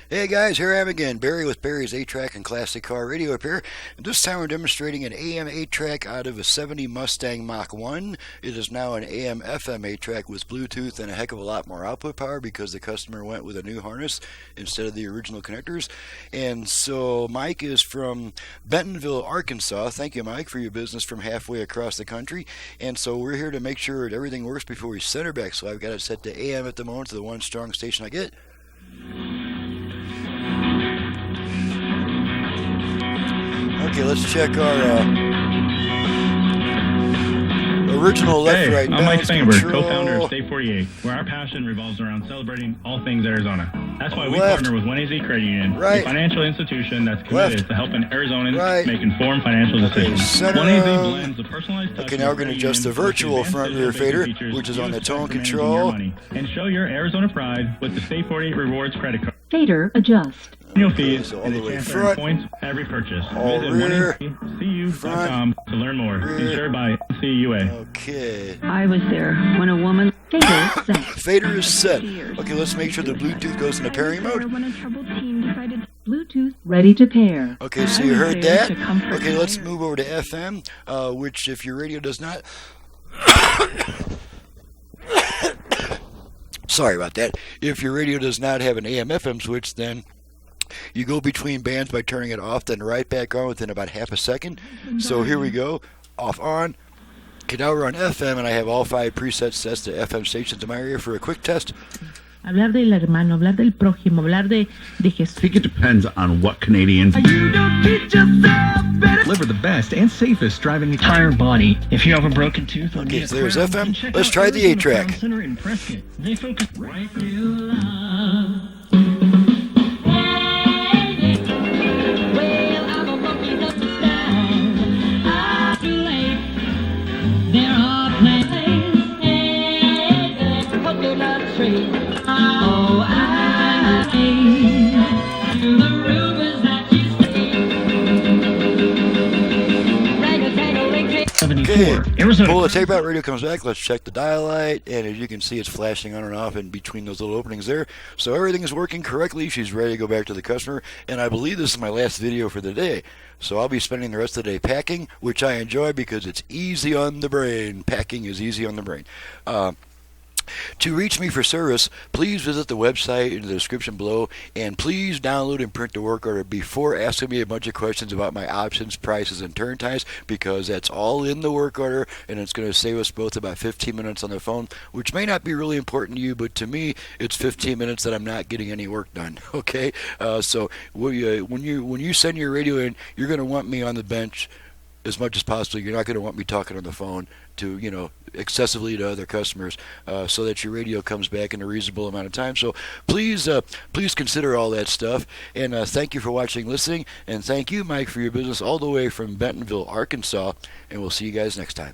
Hey guys, here I am again, Barry with Barry's 8-track and classic car radio up here. And this time we're demonstrating an AM 8-track out of a 70 Mustang Mach 1. It is now an AM FM 8-track with Bluetooth and a heck of a lot more output power because the customer went with a new harness instead of the original connectors. And so Mike is from Bentonville, Arkansas. Thank you, Mike, for your business from halfway across the country. And so we're here to make sure that everything works before we send her back. So I've got it set to AM at the moment, to the one strong station I get. Okay, let's check our original left-right I'm Mike balance Spangenberg, control. co-founder of State 48, where our passion revolves around celebrating all things Arizona. That's why we partner with 1AZ Credit Union, a financial institution that's committed to helping Arizonans make informed financial decisions. 1AZ blends the personalized touch. Okay, now we're going to adjust the virtual front-rear fader, which is on the tone control. And show your Arizona pride with the State 48 Rewards credit card. Fader adjust. Annual fees all and the the way transfer front, points every purchase. all Visit rear, 1AZCU.com to learn more. rear. Insured by CUA. Okay. I was there when a woman. Fader set. Fader is set. Okay, let's make sure the Bluetooth goes into pairing mode. When a troubled teen decided Bluetooth ready to pair. Okay, so you heard that. Okay, let's move over to FM, which if your radio does not... Sorry about that. If your radio does not have an AM/FM switch, then you go between bands by turning it off, then right back on within about half a second. So here we go. Off, on. Okay, now we're on FM, and I have all 5 presets set to FM stations in my area for a quick test. Hablar del hermano, hablar del prójimo, hablar de Jesús. I think it depends on what Canadians deliver the best and safest driving entire body. If you have a broken tooth, okay, so there's FM. Let's try the 8-track. They focus right Okay, pull the tape out, radio comes back. Let's check the dial light, and as you can see, it's flashing on and off in between those little openings there. So everything is working correctly. She's ready to go back to the customer, and I believe this is my last video for the day. So I'll be spending the rest of the day packing, which I enjoy because it's easy on the brain. Packing is easy on the brain. To reach me for service, please visit the website in the description below, and please download and print the work order before asking me a bunch of questions about my options, prices, and turn times, because that's all in the work order, and it's going to save us both about 15 minutes on the phone, which may not be really important to you, but to me, it's 15 minutes that I'm not getting any work done. Okay, so when you send your radio in, you're going to want me on the bench as much as possible. You're not going to want me talking on the phone to, excessively to other customers, so that your radio comes back in a reasonable amount of time. So please consider all that stuff, and thank you for watching, listening, and thank you, Mike, for your business all the way from Bentonville, Arkansas, and we'll see you guys next time.